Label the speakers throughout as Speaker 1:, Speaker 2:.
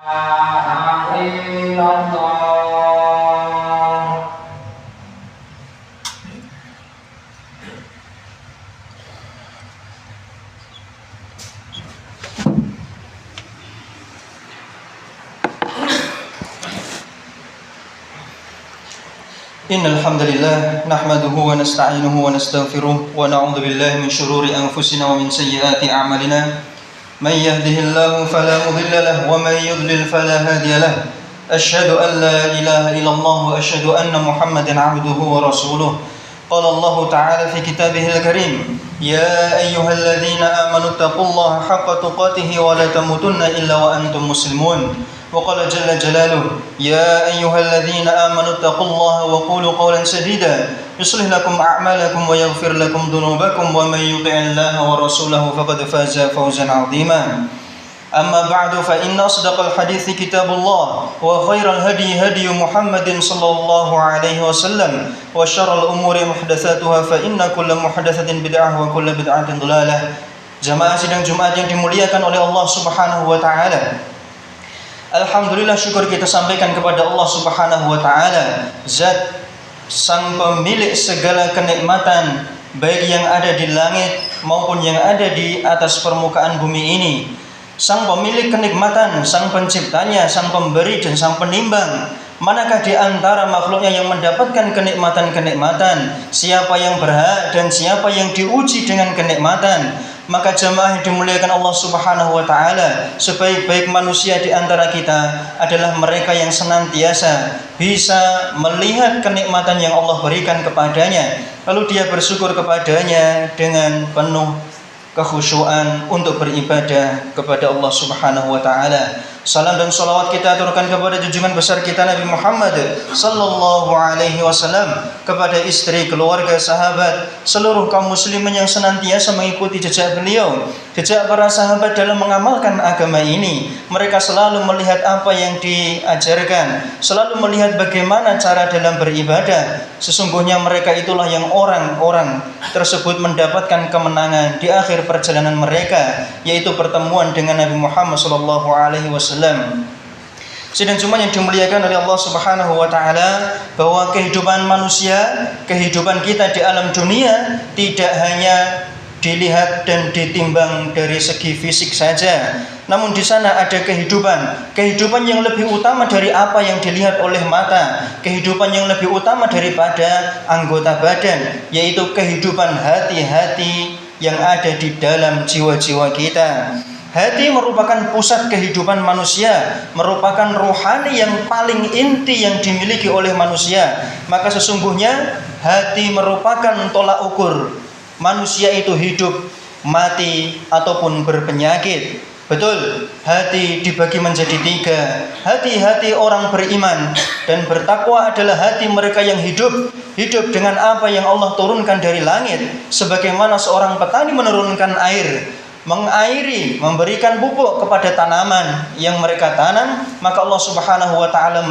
Speaker 1: Innal hamdalillah nahmaduhu wa nasta'inuhu wa nastaghfiruh wa na'udzu billahi min shururi anfusina wa min sayyiati a'malina may yahdihillahu fala mudilla lahu wa may yudlil fala hadiya lahu asyhadu an la ilaha illallah wa asyhadu anna muhammadan 'abduhu wa rasuluh qala Allah ta'ala fi kitabihil karim ya ayyuhalladzina amanu taqullaha haqqa tuqatih wa la tamutunna illa wa antum muslimun وقال جل جلاله يا أيها الذين آمنوا اتقوا الله وقولوا قولا سديدا يصلح لكم أعمالكم ويغفر لكم ذنوبكم ومن يطع الله ورسوله فقد فاز فوزا عظيما أما بعد فإن أصدق الحديث كتاب الله وخير الهدي هدي محمد صلى الله عليه وسلم وشر الأمور محدثاتها فإن كل محدثة بدعة وكل بدعة ضلالة. Jamaah sidang Jumat yang dimuliakan oleh Allah Subhanahu wa taala. Alhamdulillah, syukur kita sampaikan kepada Allah Subhanahu wa taala, Zat sang pemilik segala kenikmatan baik yang ada di langit maupun yang ada di atas permukaan bumi ini. Sang pemilik kenikmatan, sang penciptanya, sang pemberi dan sang penimbang. Manakah di antara makhluknya yang mendapatkan kenikmatan-kenikmatan? Siapa yang berhak dan siapa yang diuji dengan kenikmatan? Maka jamaah yang dimuliakan Allah Subhanahu wa taala, sebaik-baik manusia di antara kita adalah mereka yang senantiasa bisa melihat kenikmatan yang Allah berikan kepadanya, lalu dia bersyukur kepadanya dengan penuh kekhusyuan untuk beribadah kepada Allah Subhanahu wa taala. Salam dan salawat kita aturkan kepada junjungan besar kita Nabi Muhammad sallallahu alaihi wasallam, kepada istri, keluarga, sahabat, seluruh kaum muslimin yang senantiasa mengikuti jejak beliau, jejak para sahabat dalam mengamalkan agama ini. Mereka selalu melihat apa yang diajarkan, selalu melihat bagaimana cara dalam beribadah. Sesungguhnya mereka itulah yang orang-orang tersebut mendapatkan kemenangan di akhir perjalanan mereka, yaitu pertemuan dengan Nabi Muhammad sallallahu alaihi wasallam. Sidang Jumat yang dimuliakan oleh Allah Subhanahu wa taala, bahwa kehidupan manusia, kehidupan kita di alam dunia tidak hanya dilihat dan ditimbang dari segi fisik saja, namun di sana ada kehidupan yang lebih utama dari apa yang dilihat oleh mata, kehidupan yang lebih utama daripada anggota badan, yaitu kehidupan hati-hati yang ada di dalam jiwa-jiwa kita. Hati merupakan pusat kehidupan manusia, merupakan rohani yang paling inti yang dimiliki oleh manusia. Maka sesungguhnya hati merupakan tolak ukur manusia itu hidup, mati, ataupun berpenyakit. Betul, hati dibagi menjadi 3. Hati-hati orang beriman dan bertakwa adalah hati mereka yang hidup dengan apa yang Allah turunkan dari langit. Sebagaimana seorang petani menurunkan air, mengairi, memberikan pupuk kepada tanaman yang mereka tanam, maka Allah Subhanahu wa taala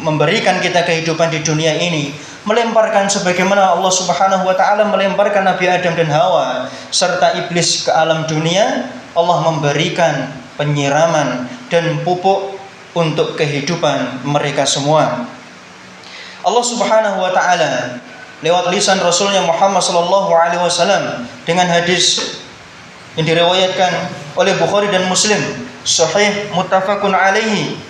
Speaker 1: memberikan kita kehidupan di dunia ini, melemparkan sebagaimana Allah Subhanahu wa taala melemparkan Nabi Adam dan Hawa serta iblis ke alam dunia. Allah memberikan penyiraman dan pupuk untuk kehidupan mereka semua. Allah Subhanahu wa taala lewat lisan Rasulnya Muhammad sallallahu alaihi wasallam dengan hadis yang diriwayatkan oleh Bukhari dan Muslim, sahih muttafaqun alaihi,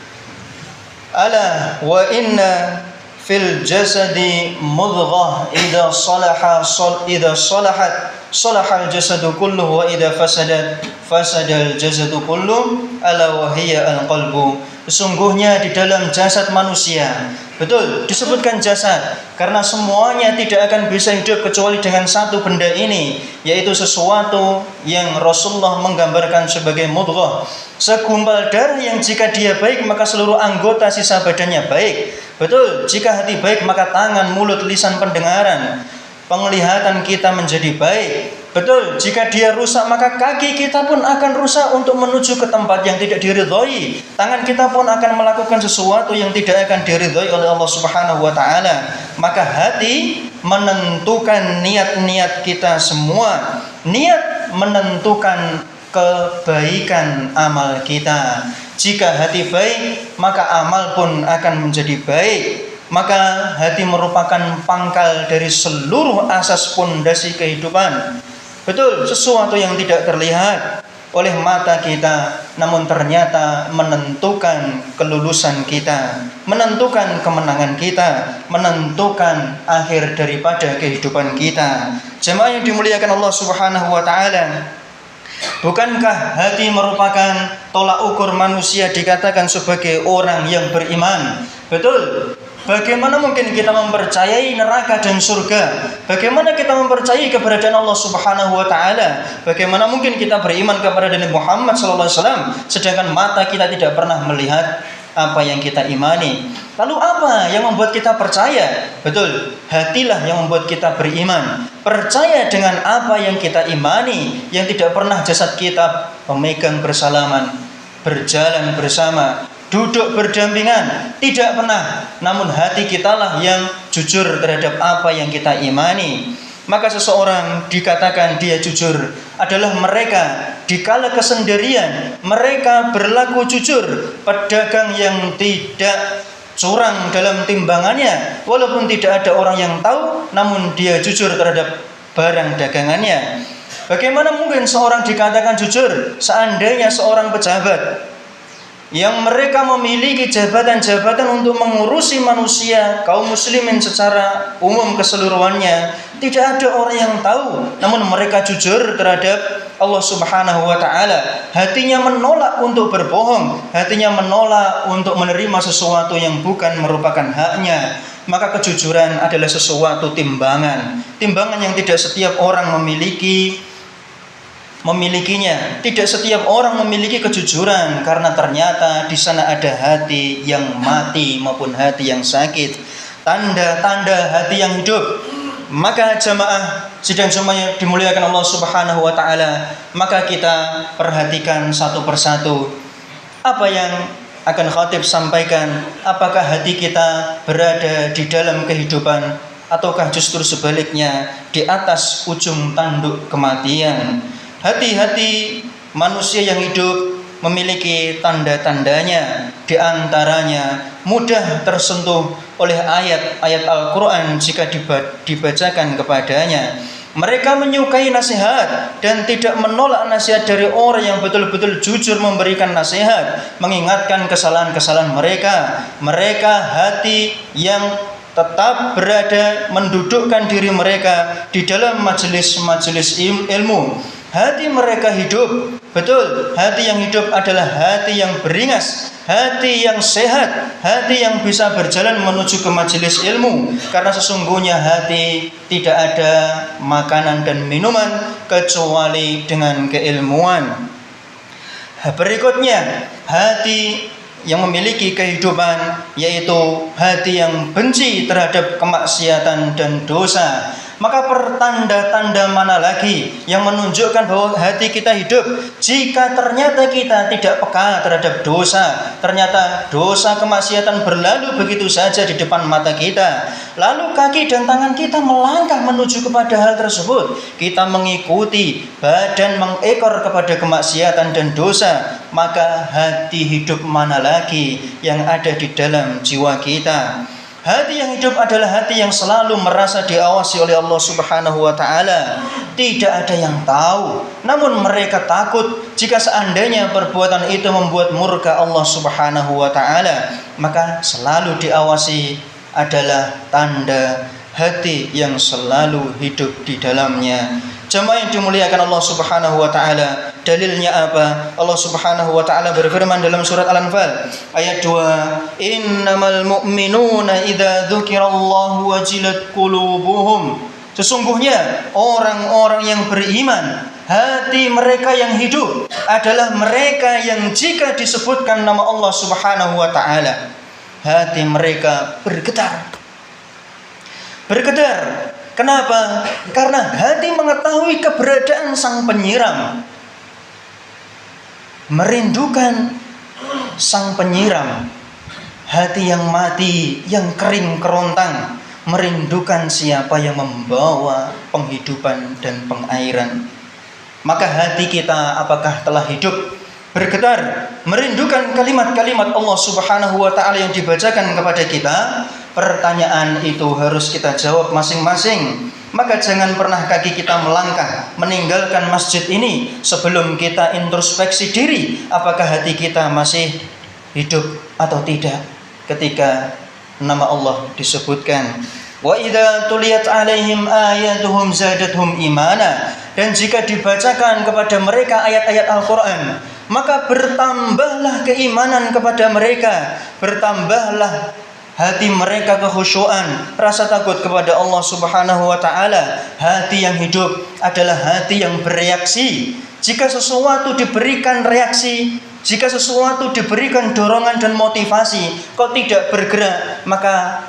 Speaker 1: ala wa inna fil jasadi mudghah idza salahat salahal jasadu kulluhu wa idza fasadal jasadu kulluhu ala wa hiya al-qalbu. Sesungguhnya di dalam jasad manusia, betul disebutkan jasad karena semuanya tidak akan bisa hidup kecuali dengan satu benda ini, yaitu sesuatu yang Rasulullah menggambarkan sebagai mudghah, segumpal darah yang jika dia baik maka seluruh anggota sisa badannya baik. Betul, jika hati baik maka tangan, mulut, lisan, pendengaran, penglihatan kita menjadi baik. Betul, jika dia rusak maka kaki kita pun akan rusak untuk menuju ke tempat yang tidak diridhoi. Tangan kita pun akan melakukan sesuatu yang tidak akan diridhoi oleh Allah Subhanahu wa taala. Maka hati menentukan niat-niat kita semua. Niat menentukan kebaikan amal kita. Jika hati baik, maka amal pun akan menjadi baik. Maka hati merupakan pangkal dari seluruh asas pondasi kehidupan. Betul, sesuatu yang tidak terlihat oleh mata kita, namun ternyata menentukan kelulusan kita, menentukan kemenangan kita, menentukan akhir daripada kehidupan kita. Jemaah yang dimuliakan Allah Subhanahu wa taala, bukankah hati merupakan tolak ukur manusia dikatakan sebagai orang yang beriman? Betul. Bagaimana mungkin kita mempercayai neraka dan surga? Bagaimana kita mempercayai keberadaan Allah Subhanahu wa taala? Bagaimana mungkin kita beriman kepada Nabi Muhammad sallallahu alaihi wasallam sedangkan mata kita tidak pernah melihat apa yang kita imani? Lalu apa yang membuat kita percaya? Betul, hatilah yang membuat kita beriman. Percaya dengan apa yang kita imani, yang tidak pernah jasad kita memegang bersalaman, berjalan bersama, duduk berdampingan, tidak pernah. Namun hati kitalah yang jujur terhadap apa yang kita imani. Maka seseorang dikatakan dia jujur adalah mereka dikala kesendirian, mereka berlaku jujur. Pedagang yang tidak curang dalam timbangannya, walaupun tidak ada orang yang tahu, namun dia jujur terhadap barang dagangannya. Bagaimana mungkin seorang dikatakan jujur seandainya seorang pejabat yang mereka memiliki jabatan-jabatan untuk mengurusi manusia, kaum muslimin secara umum keseluruhannya, tidak ada orang yang tahu, namun mereka jujur terhadap Allah Subhanahu wa taala. Hatinya menolak untuk berbohong, hatinya menolak untuk menerima sesuatu yang bukan merupakan haknya. Maka kejujuran adalah sesuatu timbangan yang tidak setiap orang memilikinya. Tidak setiap orang memiliki kejujuran karena ternyata di sana ada hati yang mati maupun hati yang sakit. Tanda-tanda hati yang hidup. Maka jamaah sidang Jumat dimuliakan Allah Subhanahu wa taala, maka kita perhatikan satu persatu apa yang akan khatib sampaikan. Apakah hati kita berada di dalam kehidupan ataukah justru sebaliknya di atas ujung tanduk kematian? Hati-hati manusia yang hidup memiliki tanda-tandanya. Di antaranya mudah tersentuh oleh ayat-ayat Al-Quran jika dibacakan kepadanya. Mereka menyukai nasihat dan tidak menolak nasihat dari orang yang betul-betul jujur memberikan nasihat, mengingatkan kesalahan-kesalahan mereka. Mereka hati yang tetap berada mendudukkan diri mereka di dalam majelis-majelis ilmu. Hati mereka hidup. Betul, hati yang hidup adalah hati yang beringas, hati yang sehat, hati yang bisa berjalan menuju ke majelis ilmu. Karena sesungguhnya hati tidak ada makanan dan minuman kecuali dengan keilmuan. Berikutnya, hati yang memiliki kehidupan yaitu hati yang benci terhadap kemaksiatan dan dosa. Maka pertanda-tanda mana lagi yang menunjukkan bahwa hati kita hidup jika ternyata kita tidak peka terhadap dosa? Ternyata dosa kemaksiatan berlalu begitu saja di depan mata kita, lalu kaki dan tangan kita melangkah menuju kepada hal tersebut. Kita mengikuti, badan mengekor kepada kemaksiatan dan dosa. Maka hati hidup mana lagi yang ada di dalam jiwa kita? Hati yang hidup adalah hati yang selalu merasa diawasi oleh Allah Subhanahu wa taala. Tidak ada yang tahu, namun mereka takut jika seandainya perbuatan itu membuat murka Allah Subhanahu wa taala. Maka selalu diawasi adalah tanda hati yang selalu hidup di dalamnya. Jemaah yang dimuliakan Allah Subhanahu wa taala, dalilnya apa? Allah Subhanahu wa taala berfirman dalam surat Al-Anfal ayat 2, "Innamal mu'minuna idza dzukirallahu wajilat qulubuhum." Sesungguhnya orang-orang yang beriman, hati mereka yang hidup adalah mereka yang jika disebutkan nama Allah Subhanahu wa taala, hati mereka bergetar. Kenapa? Karena hati mengetahui keberadaan sang penyiram, merindukan sang penyiram. Hati yang mati, yang kering kerontang, merindukan siapa yang membawa penghidupan dan pengairan. Maka hati kita apakah telah hidup? bergetar, merindukan kalimat-kalimat Allah Subhanahu wa taala yang dibacakan kepada kita, pertanyaan itu harus kita jawab masing-masing. Maka jangan pernah kaki kita melangkah meninggalkan masjid ini sebelum kita introspeksi diri, apakah hati kita masih hidup atau tidak ketika nama Allah disebutkan. Wa idza tuliyat alaihim ayatuhum zadatuhum imana, dan jika dibacakan kepada mereka ayat-ayat Al-Qur'an, maka bertambahlah keimanan kepada mereka, bertambahlah hati mereka kekhusyuan, rasa takut kepada Allah Subhanahu wa taala. Hati yang hidup adalah hati yang bereaksi. Jika sesuatu diberikan reaksi, jika sesuatu diberikan dorongan dan motivasi, kok tidak bergerak, maka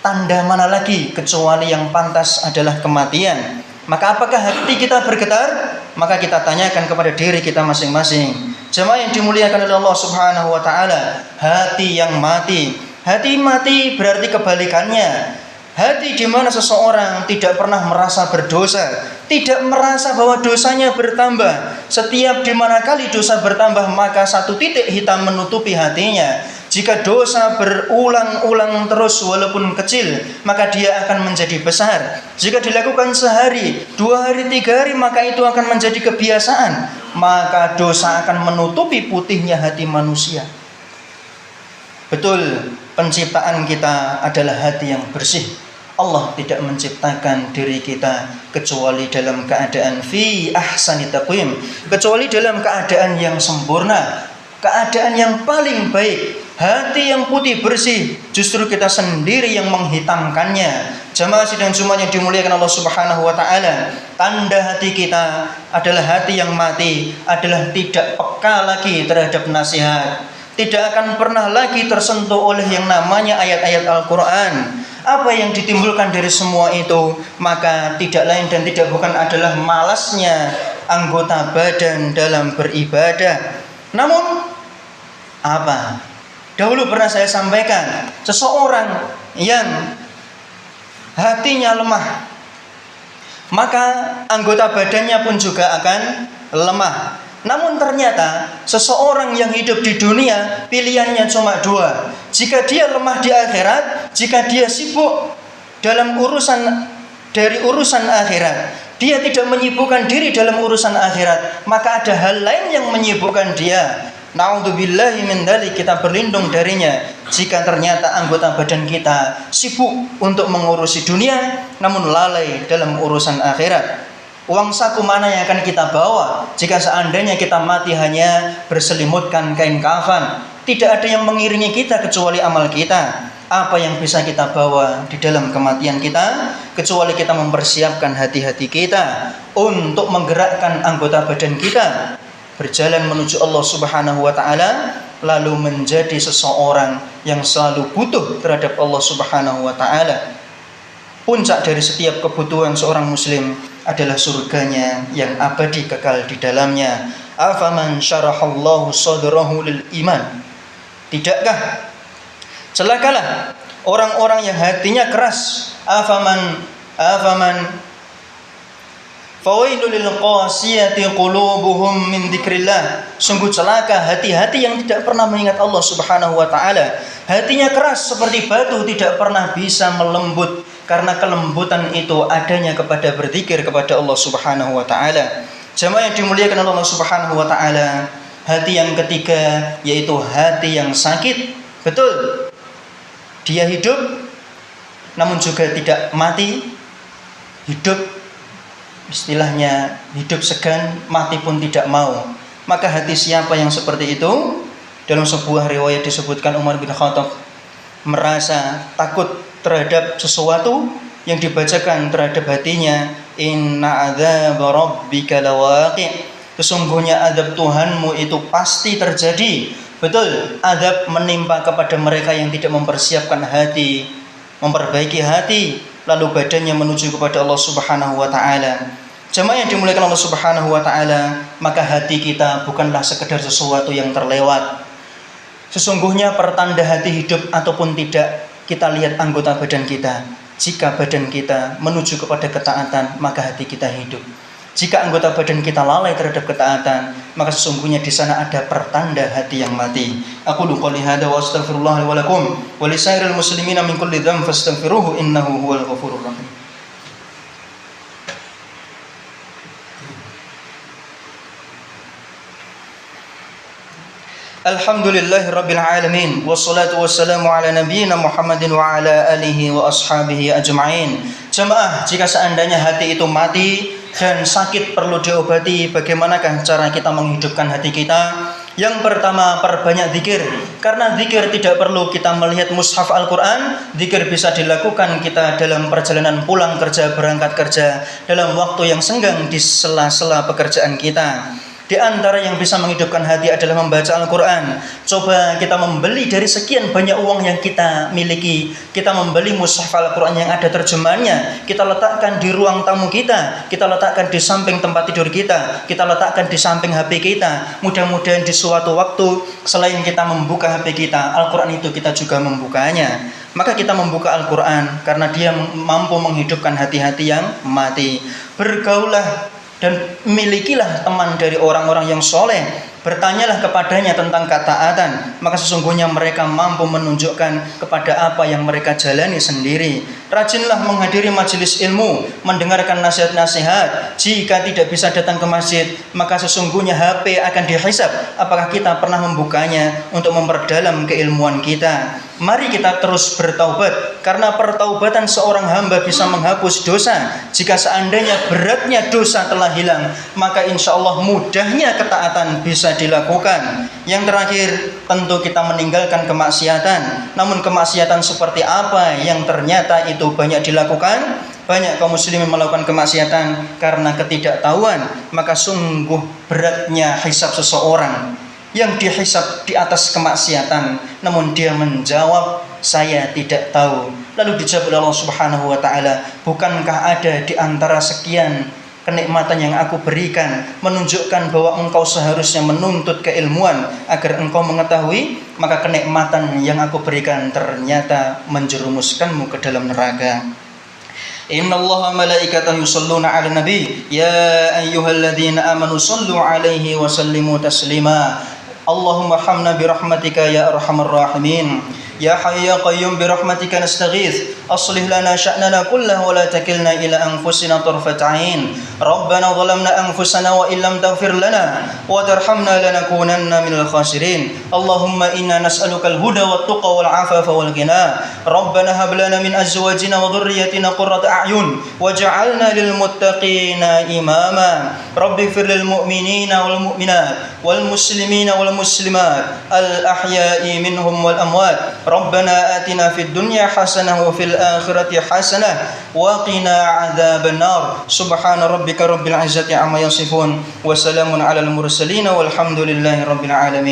Speaker 1: tanda mana lagi kecuali yang pantas adalah kematian. Maka apakah hati kita bergetar? Maka kita tanyakan kepada diri kita masing-masing. Jemaah yang dimuliakan oleh Allah Subhanahu wa taala, hati yang mati. Hati mati berarti kebalikannya. Hati di mana seseorang tidak pernah merasa berdosa, tidak merasa bahwa dosanya bertambah. Setiap di mana kali dosa bertambah, maka satu titik hitam menutupi hatinya. Jika dosa berulang-ulang terus walaupun kecil, maka dia akan menjadi besar. Jika dilakukan sehari, 2 hari, 3 hari, maka itu akan menjadi kebiasaan. Maka dosa akan menutupi putihnya hati manusia. Betul, penciptaan kita adalah hati yang bersih. Allah tidak menciptakan diri kita kecuali dalam keadaan fi ahsani taqwim, kecuali dalam keadaan yang sempurna, keadaan yang paling baik. Hati yang putih bersih justru kita sendiri yang menghitamkannya. Jamaah sidang Jumat yang dimuliakan Allah Subhanahu wa taala, tanda hati kita adalah hati yang mati, adalah tidak peka lagi terhadap nasihat, tidak akan pernah lagi tersentuh oleh yang namanya ayat-ayat Al-Quran. Apa yang ditimbulkan dari semua itu, maka tidak lain dan tidak bukan adalah malasnya anggota badan dalam beribadah. Namun apa? Dahulu pernah saya sampaikan, seseorang yang hatinya lemah, maka anggota badannya pun juga akan lemah. Namun ternyata seseorang yang hidup di dunia pilihannya cuma 2. Jika dia lemah di akhirat, jika dia sibuk dalam urusan akhirat, dia tidak menyibukkan diri dalam urusan akhirat, maka ada hal lain yang menyibukkan dia. Na'udzubillahi min dzalik, kita berlindung darinya. Jika ternyata anggota badan kita sibuk untuk mengurusi dunia namun lalai dalam urusan akhirat. Uang saku mana yang akan kita bawa jika seandainya kita mati hanya berselimutkan kain kafan? Tidak ada yang mengiringi kita kecuali amal kita. Apa yang bisa kita bawa di dalam kematian kita kecuali kita mempersiapkan hati-hati kita untuk menggerakkan anggota badan kita berjalan menuju Allah Subhanahu wa taala, lalu menjadi seseorang yang selalu butuh terhadap Allah Subhanahu wa taala. Puncak dari setiap kebutuhan seorang muslim adalah surganya yang abadi kekal di dalamnya. Afaman syarahallahu sadrahu lil iman. Tidakkah celakalah orang-orang yang hatinya keras. Afaman fawailul lil qasiyati qulubuhum min dzikrillah. Sungguh celaka hati-hati yang tidak pernah mengingat Allah Subhanahu wa taala. Hatinya keras seperti batu, tidak pernah bisa melembut, karena kelembutan itu adanya kepada berzikir kepada Allah Subhanahu wa taala. Jemaah yang dimuliakan Allah Subhanahu wa taala, hati yang ketiga yaitu hati yang sakit. Betul, dia hidup namun juga tidak mati. Hidup istilahnya hidup segan, mati pun tidak mau. Maka hati siapa yang seperti itu? Dalam sebuah riwayat disebutkan Umar bin Khattab merasa takut terhadap sesuatu yang dibacakan terhadap hatinya. Inna adzab rabbika lawaqi'. Sesungguhnya azab Tuhanmu itu pasti terjadi. Betul, azab menimpa kepada mereka yang tidak mempersiapkan hati, memperbaiki hati, lalu badannya menuju kepada Allah Subhanahu wa taala. Jemaah yang dimuliakan Allah Subhanahu wa taala, maka hati kita bukanlah sekedar sesuatu yang terlewat. Sesungguhnya pertanda hati hidup ataupun tidak, kita lihat anggota badan kita. Jika badan kita menuju kepada ketaatan, maka hati kita hidup. Jika anggota badan kita lalai terhadap ketaatan, maka sesungguhnya di sana ada pertanda hati yang mati. Aku qouli hada wa astaghfirullah li wa lakum wa lisairil muslimina min kulli dzamb fastaghfiruhu innahu huwal ghafurur rahim. Alhamdulillahirabbil alamin wassalatu wassalamu ala nabiyyina Muhammadin wa ala alihi wa ashabihi ajma'in. Jemaah, jika seandainya hati itu mati dan sakit perlu diobati, bagaimanakah cara kita menghidupkan hati kita? Yang pertama, perbanyak zikir. Karena zikir tidak perlu kita melihat mushaf Al-Quran. Zikir bisa dilakukan kita dalam perjalanan pulang kerja, berangkat kerja, dalam waktu yang senggang di sela-sela pekerjaan kita. Di antara yang bisa menghidupkan hati adalah membaca Al-Quran. Coba kita membeli dari sekian banyak uang yang kita miliki, kita membeli mushaf Al-Quran yang ada terjemahannya, kita letakkan di ruang tamu kita letakkan di samping tempat tidur kita letakkan di samping HP kita. Mudah-mudahan di suatu waktu selain kita membuka HP kita, Al-Quran itu kita juga membukanya. Maka kita membuka Al-Quran karena dia mampu menghidupkan hati-hati yang mati. Bergaulah dan milikilah teman dari orang-orang yang soleh. Bertanyalah kepadanya tentang ketaatan, maka sesungguhnya mereka mampu menunjukkan kepada apa yang mereka jalani sendiri. Rajinlah menghadiri majelis ilmu, mendengarkan nasihat-nasihat. Jika tidak bisa datang ke masjid, maka sesungguhnya HP akan dihisab apakah kita pernah membukanya untuk memperdalam keilmuan kita. Mari kita terus bertaubat, karena pertaubatan seorang hamba bisa menghapus dosa. Jika seandainya beratnya dosa telah hilang, maka insya Allah mudahnya ketaatan bisa dilakukan. Yang terakhir, tentu kita meninggalkan kemaksiatan. Namun kemaksiatan seperti apa yang ternyata itu banyak dilakukan? Banyak kaum muslimin melakukan kemaksiatan karena ketidaktahuan. Maka sungguh beratnya hisab seseorang yang dihisab di atas kemaksiatan, namun dia menjawab, saya tidak tahu. Lalu dijawab oleh Allah Subhanahu wa taala, bukankah ada di antara sekian kenikmatan yang aku berikan menunjukkan bahwa engkau seharusnya menuntut keilmuan agar engkau mengetahui? Maka kenikmatan yang aku berikan ternyata menjerumuskanmu ke dalam neraka. Inna Allah malaikatahu yusalluna ala nabi ya ayyuhalladzina amanu sallu alaihi wa sallimu taslima. Allahumma hamna birahmatika ya arhamar rahimin. Ya Hayy ya Qayyum birahmatika nastaghits. Aslih lana sya'nana kullahu wa la takilna ila anfusina tarfat 'ain. Rabbana zalamna anfusana wa illam taghfir lana wa tarhamna lanakunanna minal khasirin. Allahumma inna nas'aluka al-huda wat tuqa wal 'afafa wal ghina. Rabbana hab lana min azwajina wa dhurriyyatina qurrata a'yun waj'alna lil muttaqina imama. Rabbighfir lil mu'minina wal mu'minat wal muslimina wal muslimat al ahya'i minhum wal amwat. Rabbana atina fid dunya hasanah wa fil akhirati hasanah wa qina adzaban nar. Subhana rabbika rabbil izzati amma yasifun wa salamun alal mursalin walhamdulillahi rabbil alamin.